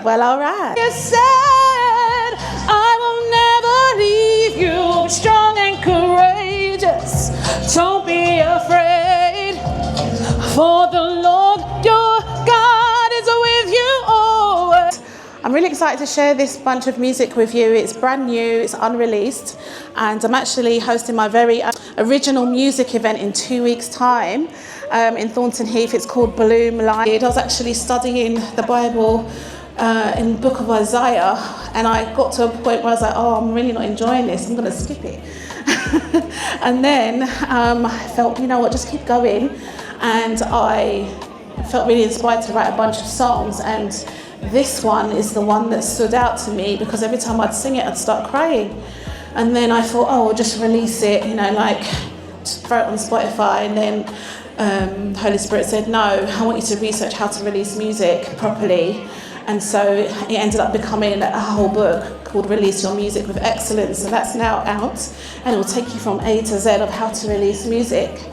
Well, all right. You said I will never leave you, strong and courageous. Don't be afraid, for the Lord your God is with you always. I'm really excited to share this bunch of music with you. It's brand new, it's unreleased, and I'm actually hosting my very original music event in 2 weeks' time in Thornton Heath. It's called Bloom Live. I was actually studying the Bible in the book of Isaiah, and I got to a point where I was like, oh, I'm really not enjoying this, I'm going to skip it. And then I felt, you know what, just keep going. And I felt really inspired to write a bunch of songs, and this one is the one that stood out to me because every time I'd sing it, I'd start crying. And then I thought, oh, I'll just release it, you know, like throw it on Spotify. And then the Holy Spirit said, no, I want you to research how to release music properly. And so it ended up becoming a whole book called Release Your Music with Excellence. And that's now out, and it will take you from A to Z of how to release music.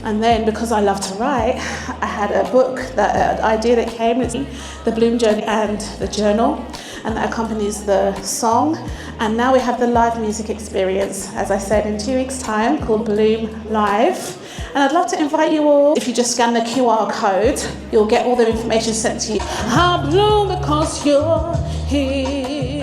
And then, because I love to write, I had a book, that idea that came, it's the Bloom Journey and the Journal, and that accompanies the song. And now we have the live music experience, as I said, in 2 weeks' time, called Bloom Live. And I'd love to invite you all. If you just scan the QR code, you'll get all the information sent to you. I'll bloom because you're here.